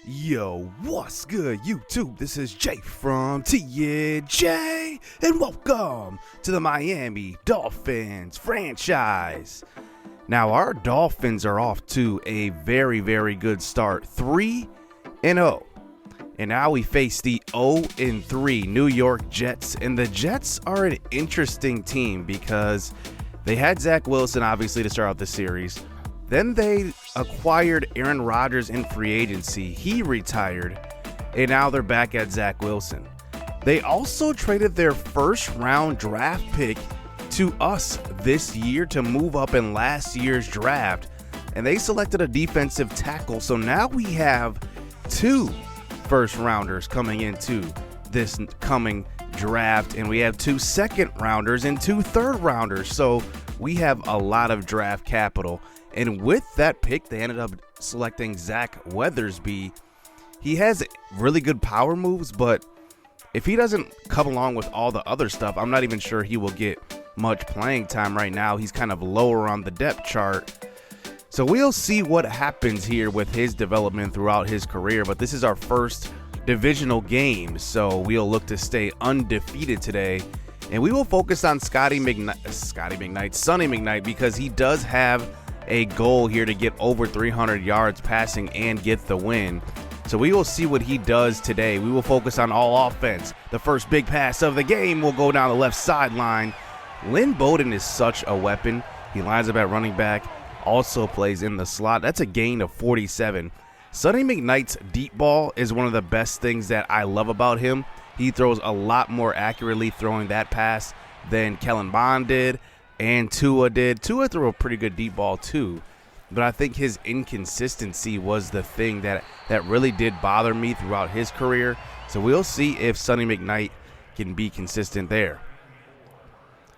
Yo, what's good, YouTube? This is Jay from TNJ, and welcome to the Miami Dolphins Franchise. Now, our Dolphins are off to a very, very good start, 3-0. And now we face the 0-3 New York Jets, and the Jets are an interesting team because they had Zach Wilson, obviously, to start out the series. Then they acquired Aaron Rodgers in free agency. He retired, and now they're back at Zach Wilson. They also traded their first-round draft pick to us this year to move up in last year's draft, and they selected a defensive tackle. So now we have two first-rounders coming into this coming draft, and we have two second-rounders and two third-rounders. So we have a lot of draft capital. And with that pick, they ended up selecting Zach Weathersby. He has really good power moves, but if he doesn't come along with all the other stuff, I'm not even sure he will get much playing time right now. He's kind of lower on the depth chart. So we'll see what happens here with his development throughout his career. But this is our first divisional game, so we'll look to stay undefeated today. And we will focus on Sonny McKnight, because he does have a goal here to get over 300 yards passing and get the win. So we will see what he does today. We will focus on all offense. The first big pass of the game will go down the left sideline. Lynn Bowden is such a weapon. He lines up at running back, also plays in the slot. That's a gain of 47. Sonny McKnight's deep ball is one of the best things that I love about him. He throws a lot more accurately throwing that pass than Kellen Mond did and Tua did. Tua threw a pretty good deep ball too, but I think his inconsistency was the thing that really did bother me throughout his career. So we'll see if Sonny McKnight can be consistent there.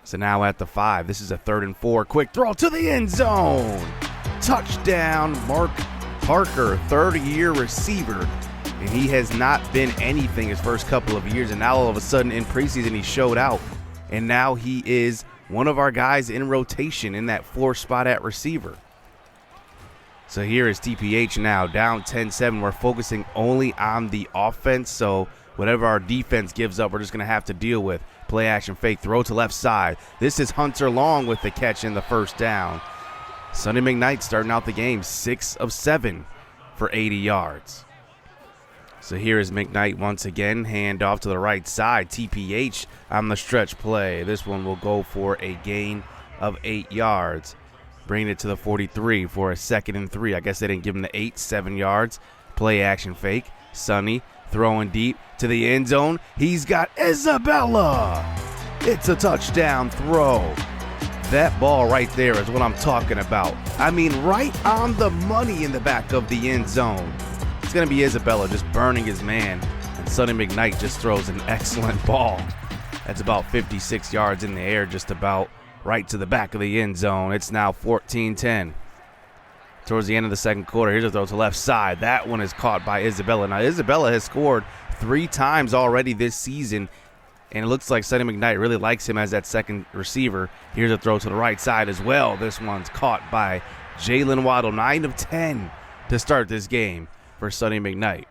So now at the 5, this is a 3rd and 4. Quick throw to the end zone. Touchdown, Mark Parker, third-year receiver. And he has not been anything his first couple of years. And now all of a sudden in preseason he showed out. And now he is one of our guys in rotation in that 4 spot at receiver. So here is TPH now down 10-7. We're focusing only on the offense. So whatever our defense gives up, we're just going to have to deal with. Play action fake, throw to left side. This is Hunter Long with the catch in the first down. Sonny McKnight starting out the game 6 of 7 for 80 yards. So here is McKnight once again, hand off to the right side. TPH on the stretch play. This one will go for a gain of 8 yards. Bringing it to the 43 for a 2nd and 3. I guess they didn't give him the 8, 7 yards. Play action fake. Sonny throwing deep to the end zone. He's got Isabella. It's a touchdown throw. That ball right there is what I'm talking about. I mean, right on the money in the back of the end zone. It's going to be Isabella just burning his man, and Sonny McKnight just throws an excellent ball. That's about 56 yards in the air, just about right to the back of the end zone. It's now 14-10. Towards the end of the second quarter, here's a throw to left side. That one is caught by Isabella. Now, Isabella has scored 3 times already this season, and it looks like Sonny McKnight really likes him as that second receiver. Here's a throw to the right side as well. This one's caught by Jalen Waddle. 9 of 10 to start this game for Sonny McKnight.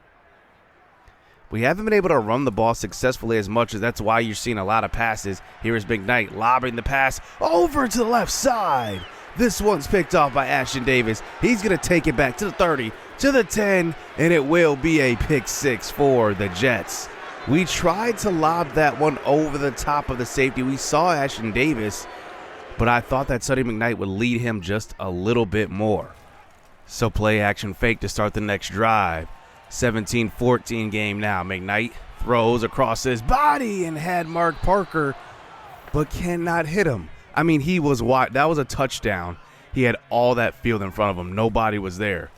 We haven't been able to run the ball successfully as much, as that's why you're seeing a lot of passes. Here is McKnight lobbing the pass over to the left side. This one's picked off by Ashton Davis. He's going to take it back to the 30, to the 10, and it will be a pick 6 for the Jets. We tried to lob that one over the top of the safety. We saw Ashton Davis, but I thought that Sonny McKnight would lead him just a little bit more. So play action fake to start the next drive. 17-14 game now. McKnight throws across his body and had Mark Parker, but cannot hit him. I mean, he was wide. That was a touchdown. He had all that field in front of him. Nobody was there.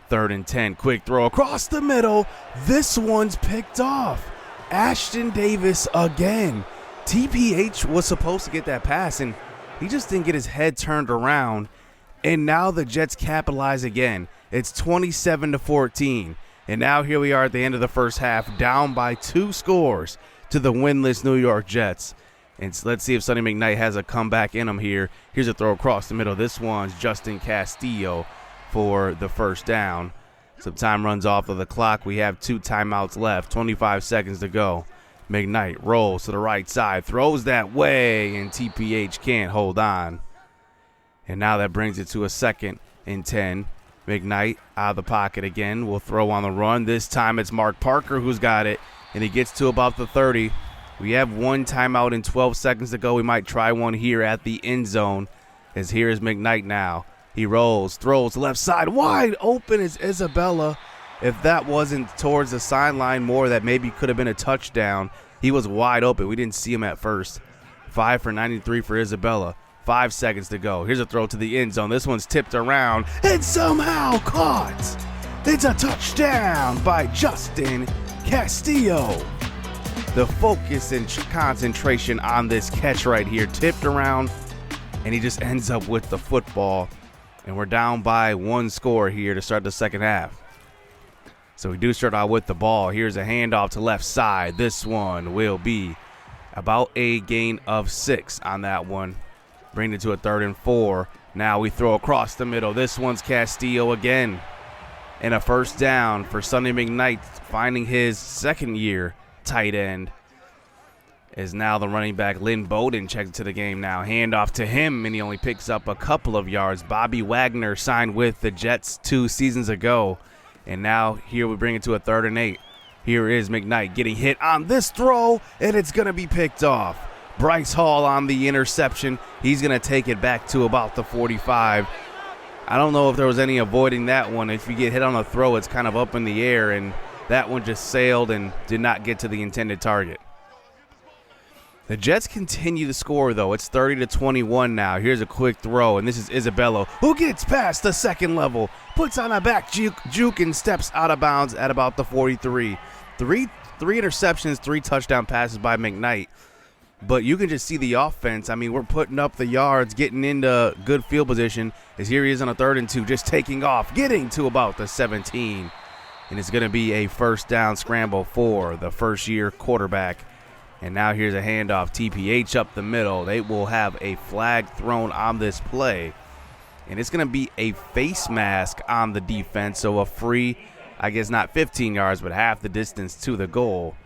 3rd and 10. Quick throw across the middle. This one's picked off. Ashton Davis again. TPH was supposed to get that pass, and he just didn't get his head turned around. And now the Jets capitalize again. It's 27-14. And now here we are at the end of the first half, down by 2 scores to the winless New York Jets. And so let's see if Sonny McKnight has a comeback in him here. Here's a throw across the middle. This one's Justin Castillo for the first down. Some time runs off of the clock. We have 2 timeouts left, 25 seconds to go. McKnight rolls to the right side, throws that way, and TPH can't hold on. And now that brings it to a 2nd and 10. McKnight out of the pocket again. Will throw on the run. This time it's Mark Parker who's got it, and he gets to about the 30. We have 1 timeout and 12 seconds to go. We might try one here at the end zone, as here is McKnight now. He rolls, throws left side. Wide open is Isabella. If that wasn't towards the sideline more, that maybe could have been a touchdown. He was wide open. We didn't see him at first. 5 for 93 for Isabella. 5 seconds to go. Here's a throw to the end zone. This one's tipped around and somehow caught. It's a touchdown by Justin Castillo. The focus and concentration on this catch right here. Tipped around, and he just ends up with the football. And we're down by 1 score here to start the second half. So we do start out with the ball. Here's a handoff to left side. This one will be about a gain of 6 on that one. Bring it to a 3rd and 4. Now we throw across the middle. This one's Castillo again. And a first down for Sonny McKnight, finding his 2nd year tight end. Is now the running back Lynn Bowden checked into the game now. Handoff to him, and he only picks up a couple of yards. Bobby Wagner signed with the Jets 2 seasons ago. And now here we bring it to a 3rd and 8. Here is McKnight getting hit on this throw, and it's going to be picked off. Bryce Hall on the interception. He's going to take it back to about the 45. I don't know if there was any avoiding that one. If you get hit on a throw, it's kind of up in the air, and that one just sailed and did not get to the intended target. The Jets continue to score, though. It's 30-21 now. Here's a quick throw, and this is Isabella, who gets past the 2nd level, puts on a back juke and steps out of bounds at about the 43. Three interceptions, 3 touchdown passes by McKnight. But you can just see the offense. I mean, we're putting up the yards, getting into good field position, as here he is on a 3rd and 2, just taking off, getting to about the 17. And it's going to be a first down scramble for the first-year quarterback. And now here's a handoff, TPH up the middle. They will have a flag thrown on this play. And it's going to be a face mask on the defense, so a free, I guess not 15 yards, but half the distance to the goal.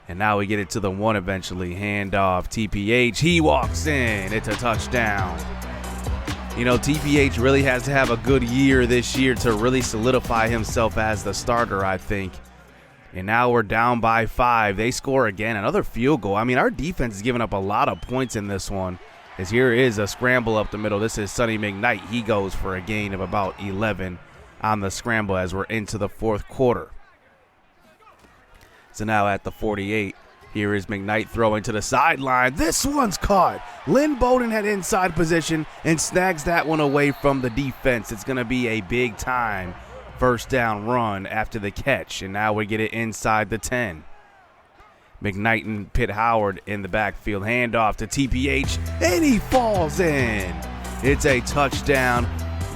And now we get it to the 1 eventually. Handoff, TPH, he walks in. It's a touchdown. You know, TPH really has to have a good year this year to really solidify himself as the starter, I think. And now we're down by 5. They score again, another field goal. I mean, our defense is giving up a lot of points in this one. As here is a scramble up the middle. This is Sonny McKnight. He goes for a gain of about 11 on the scramble as we're into the 4th quarter. So now at the 48, here is McKnight throwing to the sideline. This one's caught. Lynn Bowden had inside position and snags that one away from the defense. It's going to be a big time first down run after the catch, and now we get it inside the 10. McKnight and Pitt Howard in the backfield. Handoff to TPH, and he falls in. It's a touchdown.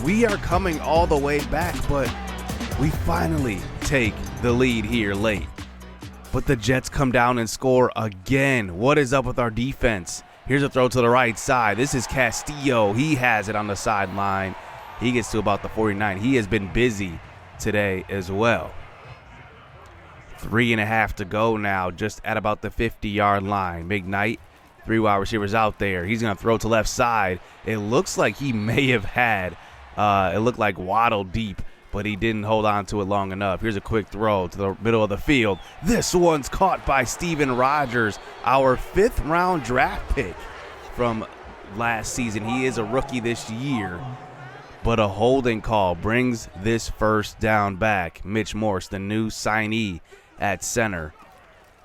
We are coming all the way back, but we finally take the lead here late. But the Jets come down and score again. What is up with our defense? Here's a throw to the right side. This is Castillo. He has it on the sideline. He gets to about the 49. He has been busy today as well. 3.5 to go now, just at about the 50-yard line. McKnight, 3 wide receivers out there. He's going to throw to left side. It looks like he may have had, it looked like Waddle deep, but he didn't hold on to it long enough. Here's a quick throw to the middle of the field. This one's caught by Steven Rogers, our 5th-round draft pick from last season. He is a rookie this year. But a holding call brings this first down back. Mitch Morse, the new signee at center.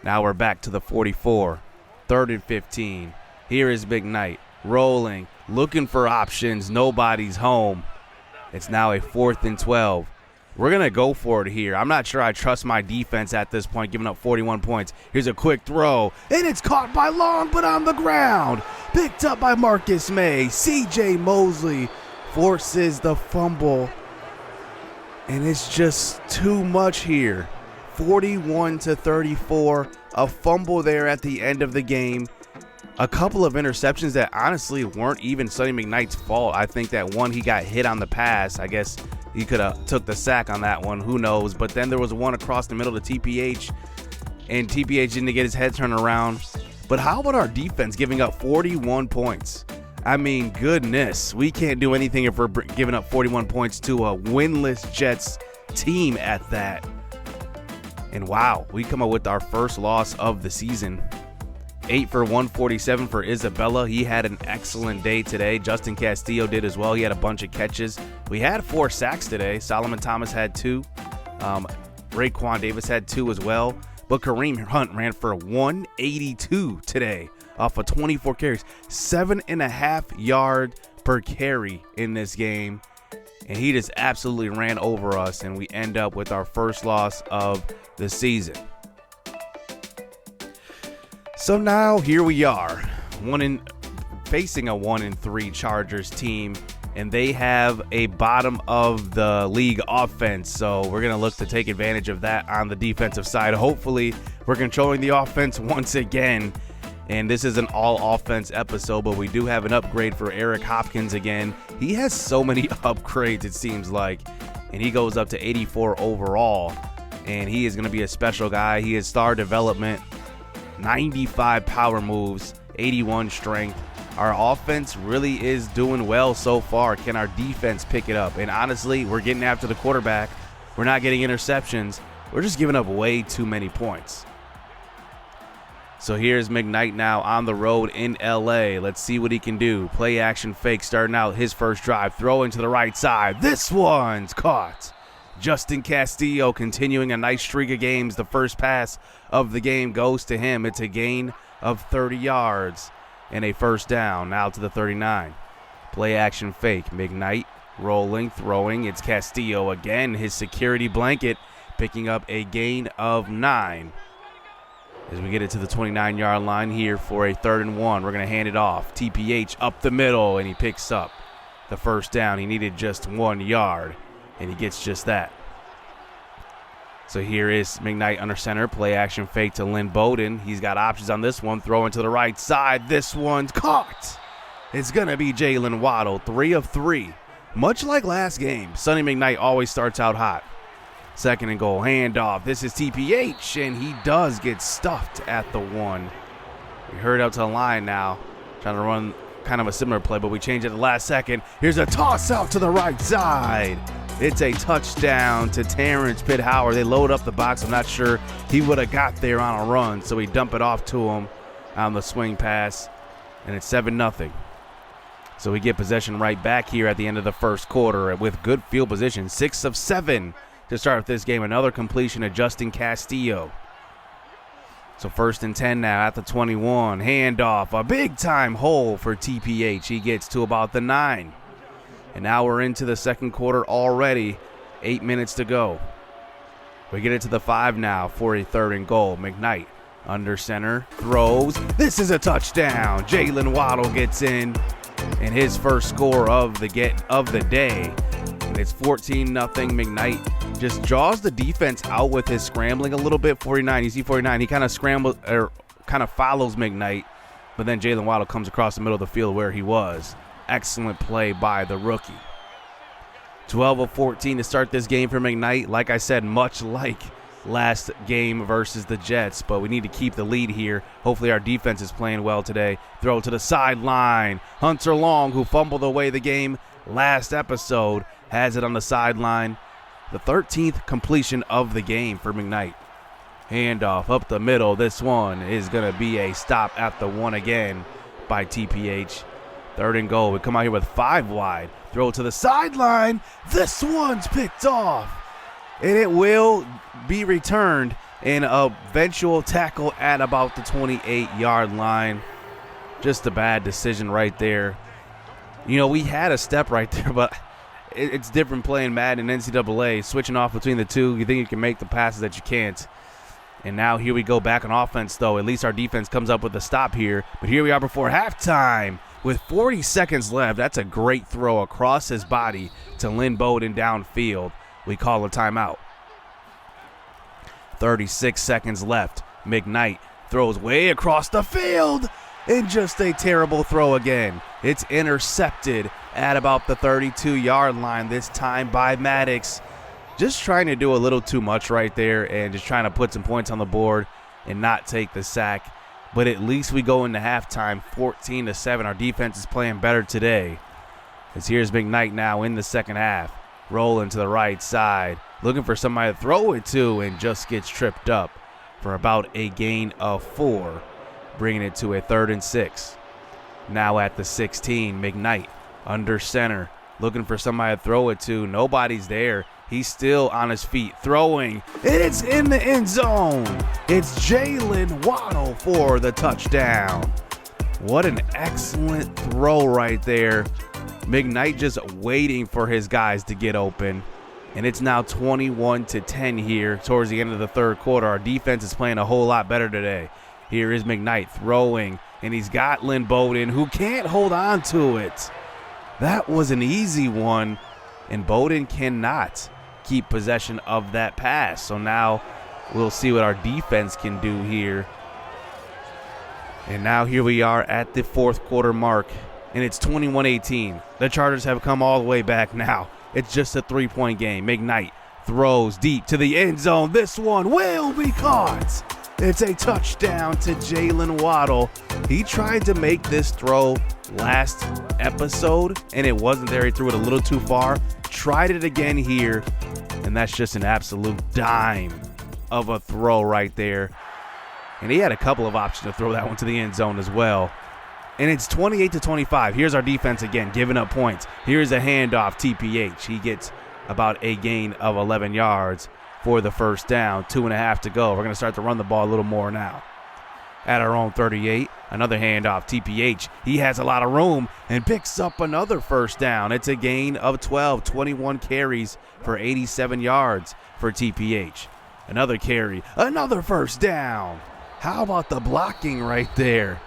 Now we're back to the 44. 3rd and 15. Here is McKnight rolling, looking for options. Nobody's home. It's now a 4th and 12. We're going to go for it here. I'm not sure I trust my defense at this point, giving up 41 points. Here's a quick throw, and it's caught by Long, but on the ground. Picked up by Marcus May. C.J. Mosley forces the fumble, and it's just too much here. 41-34, a fumble there at the end of the game. A couple of interceptions that honestly weren't even Sonny McKnight's fault. I think that one, he got hit on the pass. I guess He could have took the sack on that one. Who knows? But then there was one across the middle to TPH, and TPH didn't get his head turned around. But how about our defense giving up 41 points? I mean, goodness, we can't do anything if we're giving up 41 points to a winless Jets team at that. And wow, we come up with our first loss of the season. 8 for 147 for Isabella. He had an excellent day today. Justin Castillo did as well. He had a bunch of catches. We had 4 sacks today. Solomon Thomas had 2. Raekwon Davis had 2 as well. But Kareem Hunt ran for 182 today off of 24 carries. 7.5 yards per carry in this game. And he just absolutely ran over us, and we end up with our first loss of the season. So now here we are, facing a 1-3 Chargers team, and they have a bottom of the league offense. So we're going to look to take advantage of that on the defensive side. Hopefully we're controlling the offense once again. And this is an all offense episode, but we do have an upgrade for Eric Hopkins again. He has so many upgrades, it seems like, and he goes up to 84 overall. And he is going to be a special guy. He is star development, 95 power moves, 81 strength. Our offense really is doing well so far. Can our defense pick it up? And honestly, we're getting after the quarterback. We're not getting interceptions. We're just giving up way too many points. So here's McKnight now on the road in LA. Let's see what he can do. Play action fake starting out his first drive. Throwing to the right side. This one's caught. Justin Castillo continuing a nice streak of games. The first pass of the game goes to him. It's a gain of 30 yards and a first down. Now to the 39. Play action fake. McKnight rolling, throwing. It's Castillo again. His security blanket picking up a gain of 9. As we get it to the 29-yard line here for a 3rd and 1. We're going to hand it off. TPH up the middle, and he picks up the first down. He needed just 1 yard, and he gets just that. So here is McKnight under center. Play action fake to Lynn Bowden. He's got options on this one. Throwing to the right side. This one's caught. It's going to be Jalen Waddle, 3 of 3. Much like last game, Sonny McKnight always starts out hot. 2nd and goal, handoff. This is TPH, and he does get stuffed at the 1. We hurried out to the line now, trying to run kind of a similar play, but we changed it at the last second. Here's a toss out to the right side. It's a touchdown to Terrence Pitt Howard. They load up the box. I'm not sure he would have got there on a run, so we dump it off to him on the swing pass, and it's 7-0. So we get possession right back here at the end of the first quarter with good field position, 6 of 7. To start this game. Another completion of Justin Castillo. So 1st and 10 now at the 21. Handoff. A big-time hole for TPH. He gets to about the 9. And now we're into the second quarter already. 8 minutes to go. We get it to the 5 now for a 3rd and goal. McKnight under center. Throws. This is a touchdown. Jalen Waddle gets in. And his first score of the day. And it's 14-0. McKnight just draws the defense out with his scrambling a little bit. 49. You see 49. He kind of scrambles or kind of follows McKnight, but then Jalen Waddle comes across the middle of the field where he was. Excellent play by the rookie. 12 of 14 to start this game for McKnight. Like I said, much like last game versus the Jets, but we need to keep the lead here. Hopefully our defense is playing well today. Throw to the sideline. Hunter Long, who fumbled away the game last episode, has it on the sideline. The 13th completion of the game for McKnight. Handoff up the middle. This one is going to be a stop at the 1 again by TPH. 3rd and goal. We come out here with 5 wide. Throw to the sideline. This one's picked off. And it will be returned in an eventual tackle at about the 28-yard line. Just a bad decision right there. You know, we had a step right there, but it's different playing Madden and NCAA, switching off between the two. You think you can make the passes that you can't. And now here we go back on offense, though. At least our defense comes up with a stop here. But here we are before halftime with 40 seconds left. That's a great throw across his body to Lynn Bowden downfield. We call a timeout. 36 seconds left. McKnight throws way across the field. And just a terrible throw again. It's intercepted at about the 32-yard line this time by Maddox. Just trying to do a little too much right there and just trying to put some points on the board and not take the sack. But at least we go into halftime 14-7. Our defense is playing better today. As here's McKnight now in the second half. Rolling to the right side. Looking for somebody to throw it to and just gets tripped up for about a gain of 4. Bringing it to a 3rd and 6. Now at the 16, McKnight under center. Looking for somebody to throw it to. Nobody's there. He's still on his feet throwing, and it's in the end zone. It's Jalen Waddle for the touchdown. What an excellent throw right there. McKnight just waiting for his guys to get open. And it's now 21-10 here towards the end of the third quarter. Our defense is playing a whole lot better today. Here is McKnight throwing, and he's got Lynn Bowden, who can't hold on to it. That was an easy one, and Bowden cannot keep possession of that pass. So now we'll see what our defense can do here. And now here we are at the fourth quarter mark, and it's 21-18. The Chargers have come all the way back now. It's just a 3-point game. McKnight throws deep to the end zone. This one will be caught. It's a touchdown to Jalen Waddle. He tried to make this throw last episode, and it wasn't there. He threw it a little too far. Tried it again here, and that's just an absolute dime of a throw right there. And he had a couple of options to throw that one to the end zone as well. And it's 28-25. Here's our defense again, giving up points. Here's a handoff, TPH. He gets about a gain of 11 yards for the first down. 2.5 to go. We're going to start to run the ball a little more now. At our own 38, another handoff, TPH. He has a lot of room and picks up another first down. It's a gain of 12, 21 carries for 87 yards for TPH. Another carry, another first down. How about the blocking right there?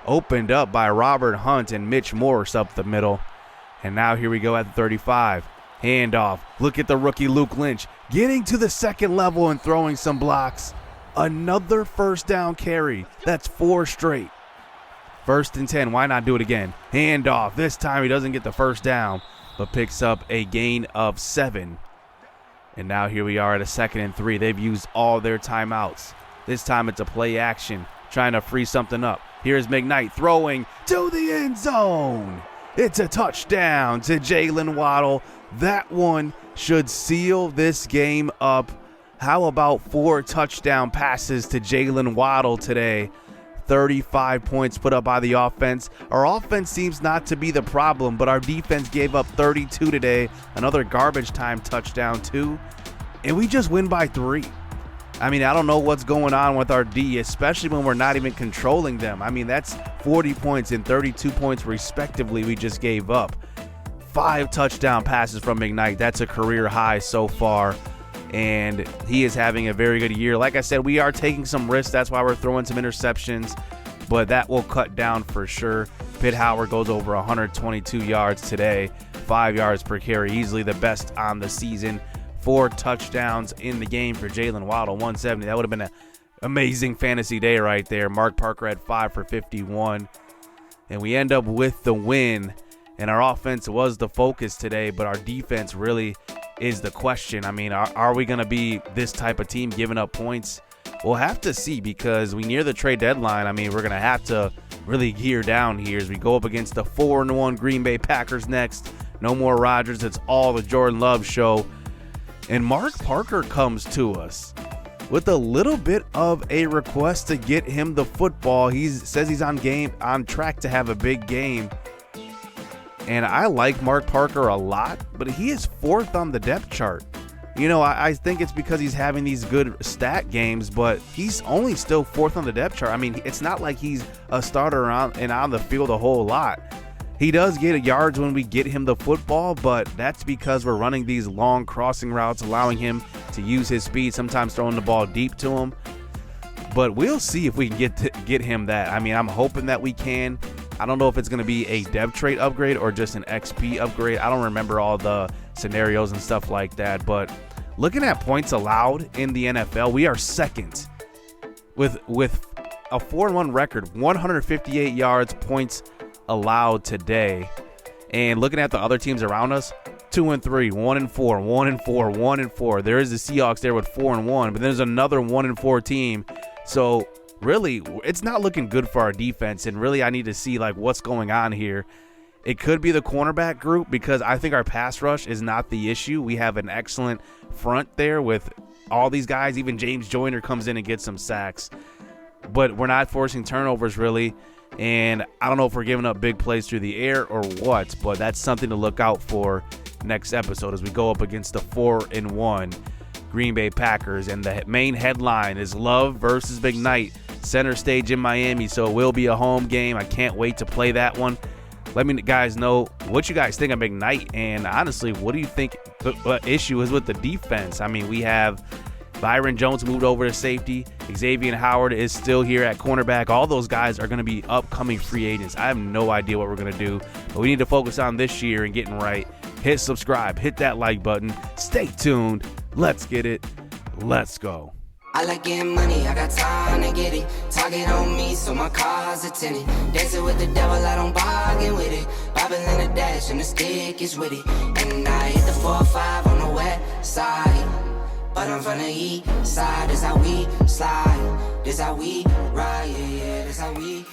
Opened up by Robert Hunt and Mitch Morris up the middle. And now here we go at the 35. Handoff. Look at the rookie Luke Lynch getting to the second level and throwing some blocks. Another first down carry. That's 4 straight. 1st and 10. Why not do it again? Handoff. This time he doesn't get the first down, but picks up a gain of 7. And now here we are at a 2nd and 3. They've used all their timeouts. This time it's a play action, trying to free something up. Here's McKnight throwing to the end zone. It's a touchdown to Jalen Waddle. That one should seal this game up. How about 4 touchdown passes to Jalen Waddle today? 35 points put up by the offense. Our offense seems not to be the problem, but our defense gave up 32 today. Another garbage time touchdown too. And we just win by 3. I mean, I don't know what's going on with our D, especially when we're not even controlling them. I mean, that's 40 points and 32 points respectively we just gave up. 5 touchdown passes from McKnight. That's a career high so far, and he is having a very good year. Like I said, we are taking some risks. That's why we're throwing some interceptions, but that will cut down for sure. Pitt Howard goes over 122 yards today, 5 yards per carry, easily the best on the season. 4 touchdowns in the game for Jalen Waddle, 170. That would have been an amazing fantasy day right there. Mark Parker had 5 for 51. And we end up with the win. And our offense was the focus today, but our defense really is the question. I mean, are we going to be this type of team giving up points? We'll have to see, because we near the trade deadline. I mean, we're going to have to really gear down here as we go up against the 4-1 Green Bay Packers next. No more Rodgers. It's all the Jordan Love show. And Mark Parker comes to us with a little bit of a request to get him the football. He says he's on track to have a big game. And I like Mark Parker a lot, but he is 4th on the depth chart. You know, I think it's because he's having these good stat games, but he's only still 4th on the depth chart. I mean, it's not like he's a starter on the field a whole lot. He does get yards when we get him the football, but that's because we're running these long crossing routes, allowing him to use his speed, sometimes throwing the ball deep to him. But we'll see if we can get him that. I mean, I'm hoping that we can. I don't know if it's going to be a depth trait upgrade or just an XP upgrade. I don't remember all the scenarios and stuff like that. But looking at points allowed in the NFL, we are 2nd with a 4-1 record, 158 yards, points allowed today. And looking at the other teams around us, 2-3, 1-4, 1-4, 1-4. There is the Seahawks there with 4-1, but there's another 1-4 team. So really, it's not looking good for our defense. And really, I need to see like what's going on here. It could be the cornerback group because I think our pass rush is not the issue. We have an excellent front there with all these guys. Even James Joyner comes in and gets some sacks. But we're not forcing turnovers really. And I don't know if we're giving up big plays through the air or what, but that's something to look out for next episode as we go up against the 4-1 Green Bay Packers. And the main headline is Love versus McKnight, center stage in Miami. So it will be a home game. I can't wait to play that one. Let me guys know what you guys think of McKnight. And honestly, what do you think the issue is with the defense? I mean, we have Byron Jones moved over to safety. Xavier Howard is still here at cornerback. All those guys are going to be upcoming free agents. I have no idea what we're going to do, but we need to focus on this year and getting right. Hit subscribe, hit that like button. Stay tuned. Let's get it. Let's go. I like getting money, I got time to get it. Target on me, so my car's a tenant. Dancing with the devil, I don't bargain with it. Bobbing in the dash, and the stick is with it. And I hit the 4-5 on the west side. But I'm from the east side, this how we slide. This how we ride, yeah, this how we